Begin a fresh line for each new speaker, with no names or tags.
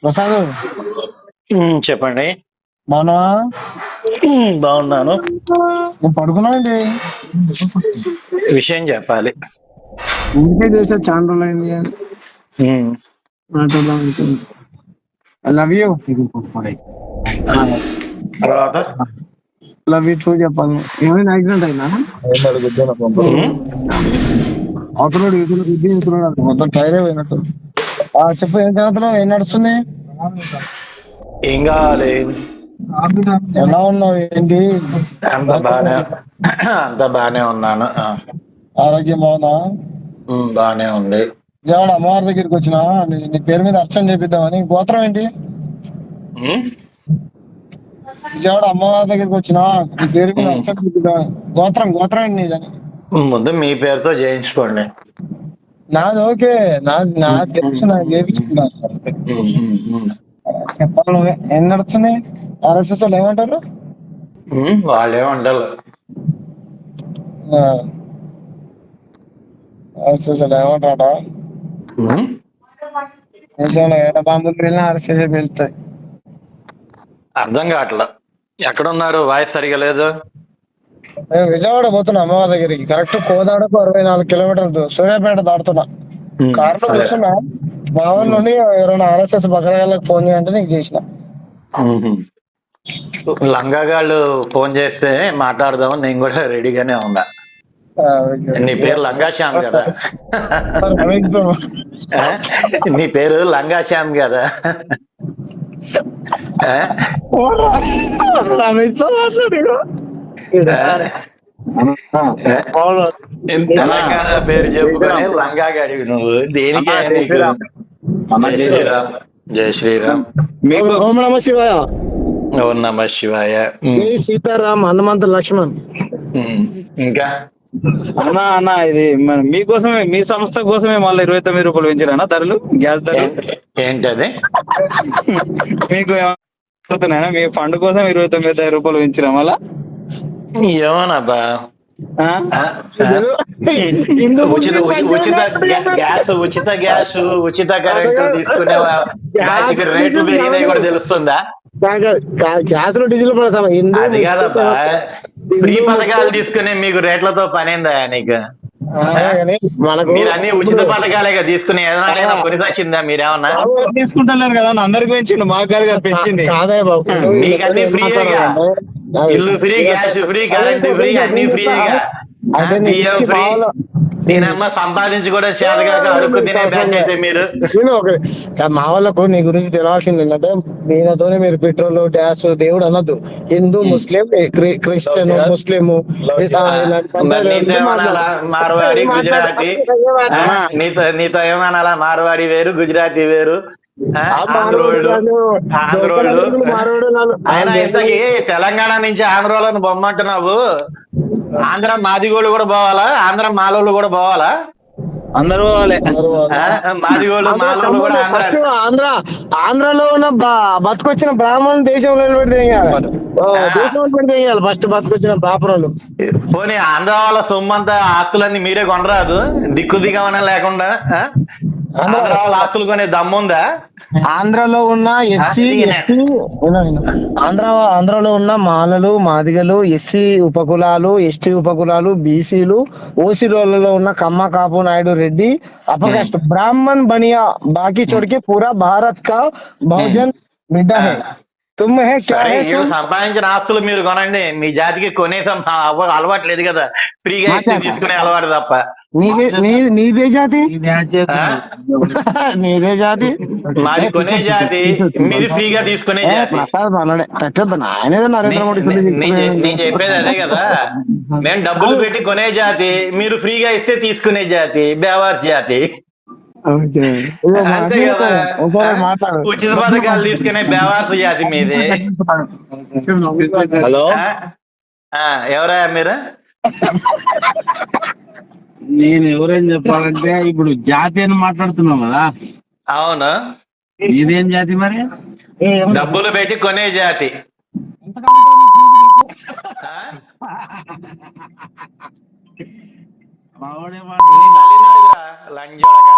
ప్రసాద్
చెప్పండి.
బాగున్నావా?
బాగున్నాను.
నేను పడుకున్నానండి.
విషయం చెప్పాలి.
ఇందుకే చేసా, చాలా రోజులు అయింది అని
ఉమ్,
మాట్లాడదాం అనుకున్నా. I love you.
తర్వాత
లవ్ యూ టూ చెప్పాలి. ఏమైనా యాక్సిడెంట్ అయిందా? అవతలోడు ఇతరులు గుద్ది ఇస్తున్నాడు, మొత్తం టైరే పోయినట్టు. చెప్పు, ఏం చదువుతున్నావు? ఏం నడుస్తుంది?
ఏం కావాలి?
ఎలా ఉన్నావు? ఏంటి?
అంత బానే అంత బానే ఉన్నాను.
ఆరోగ్యం బాగుందా?
బానే ఉంది.
విజయవాడ అమ్మవారి దగ్గరికి వచ్చినా నీ పేరు మీద అర్చన చేపిద్దామని. గోత్రం ఏంటి?
ఉమ్,
విజయవాడ అమ్మవారి దగ్గరికి వచ్చినా నీ పేరు మీద అర్చన చేపిద్దామని. గోత్రం ఏంటి నీదని?
ముందు మీ పేరుతో చేయించుకోండి.
నాది ఓకే. నా తెలుసు, నాకు చేపించుకున్నా. చెప్పాలి నువ్వే. ఏం నడుస్తుంది? ఆర్ఎస్ఎస్ వాళ్ళు ఏమంటారు?
వాళ్ళేమంటారు?
ఆర్ఎస్ఎస్ వాళ్ళు ఏమంటారట? దేశంలో ఏట బాంబులు వెళ్ళినా ఆర్ఎస్ఎస్ వెళ్తాయి.
అర్థం కావట్లా. ఎక్కడున్నారు? వాయిస్ సరిగా లేదు.
నేను విజయవాడ పోతున్నా అమ్మవారి దగ్గరికి. కరెక్ట్ కోదాడకు 64 కిలోమీటర్లు సూర్యాపేట దాటుతున్నా. కారులో
సరే.
కూర్చున్నా. మా వాళ్ళ నుండి ఎవరైనా ఆర్ఎస్ఎస్ బకరాలకు ఫోన్ చేయంటే నీకు చేసిన.
లంగాగాళ్ళు ఫోన్ చేస్తే మాట్లాడదాం, నేను కూడా రెడీగానే ఉన్నా. నీ పేరు లంగాశ్యామ్ కదా? నీ పేరు లంగాశ్యామ్ కదా? తెలంగాణ పేరు చెప్పుకొని లంగా గడివి నువ్వు దేనికే? జై శ్రీరామ్.
మీకు ఓం నమ శివాయ.
ఓం నమ శివాయ.
జై సీతారాం హనుమంత లక్ష్మణ్.
ఇంకా
అన్నా ఇది మీకోసమే, మీ సంస్థ కోసమే మళ్ళీ 29 రూపాయలు పెంచారన్నా ధరలు, గ్యాస్ ధరలు.
ఏంటది?
మీకు ఏమవుతున్నాయా? మీ ఫండ్ కోసం 29 రూపాయలు పెంచిరా మళ్ళా?
ఏమోనబ్బా. ఉచిత గ్యాస్ ఉచిత కరెంటు తీసుకునే రేట్లు పెరిగినాయి కూడా తెలుస్తుందా?
గ్యాస్ లో డీజిల్ పడతాం.
అది కాదబ్బా, ఫ్రీ పథకాలు తీసుకునే మీకు రేట్లతో పనేందా నీకు? మీరు అన్ని ఉచిత పథకాలేగా తీసుకుని ఏదైనా కొని వచ్చిందా? మీరేమన్నా
తీసుకుంటున్నారు కదా, అందరికి పెంచిండు, మాకు కాదు పెంచింది.
నీకన్నీ ఫ్రీగా, ఇల్లు free, gas free, current free, అన్ని ఫ్రీగా. బియ్యం ఫ్రీ. నేనమ్మ సంపాదించి కూడా చేతగాక అడుక్కు తినే బ్యాచ్ అయితే మీరు.
మా వాళ్ళకు నీ గురించి తెలియాల్సింది ఏంటంటే, దీనితోనే మీరు పెట్రోల్, గ్యాస్, దేవుడు అనొద్దు. హిందూ, ముస్లిం, క్రిస్టియన్, ముస్లిం,
మార్వాడి, గుజరాతీ. నీతో ఏమనాలా? మార్వాడి వేరు, గుజరాతీ వేరు, ఆంధ్రోళ్ళు. ఆయన ఇంతకీ తెలంగాణ నుంచి ఆంధ్రోళ్ళని బొమ్మంటున్నావు. ఆంధ్ర మాదిగోళ్ళు కూడా పోవాలా? ఆంధ్ర మాలోళ్ళు కూడా పోవాలా?
అందరూ
మాదిగోళ్ళు మాలోళ్ళు కూడా
ఆంధ్రలో ఉన్న బతుకొచ్చిన బ్రాహ్మణులు దేశంలో పెడితే ఫస్ట్ బతుకొచ్చిన బాపురాలు.
పోనీ ఆంధ్ర వాళ్ళ సొమ్మంతా ఆస్తులన్నీ మీరే కొనరాదు? దిక్కు దిగమన లేకుండా ఆంధ్ర వాళ్ళ ఆస్తులు కొనే దమ్ముందా?
ఆంధ్రలో ఉన్న ఆంధ్రలో ఉన్న మాలలు, మాదిగలు, ఎస్సీ ఉపకులాలు, ఎస్టీ ఉపకులాలు, బీసీలు, ఓసీలలో ఉన్న కమ్మ, కాపు, నాయుడు, రెడ్డి, अपकास्ट ब्राह्मण बनिया बाकी छोड़ के पूरा भारत का बहुजन बिड्डा है तुम है क्या है
సంపాదించిన ఆస్తులు మీరు కొనండి. మీ జాతికి కొనేసం అలవాటు లేదు కదా, ఫ్రీగా ఇస్తే తీసుకునే అలవాటు తప్ప.
నీదే జాతి నీదే జాతి
మాది కొనే జాతి, మీరు ఫ్రీగా తీసుకునే జాతి.
నరేంద్ర మోడీ
నేను చెప్పేది అదే కదా. మేము డబ్బులు పెట్టి కొనే జాతి, మీరు ఫ్రీగా ఇస్తే తీసుకునే జాతి, బేవార్ జాతి. అంతే కదా. ఉచిత పథకాలు తీసుకునే బేవార్సు జాతి మీది.
హలో
ఎవరా మీరు?
నేను ఎవరేం చెప్పాలంటే, ఇప్పుడు జాతి అని మాట్లాడుతున్నాం కదా.
అవును.
ఇదేం జాతి మరి?
డబ్బులు పెట్టి కొనే జాతి. లంజోడక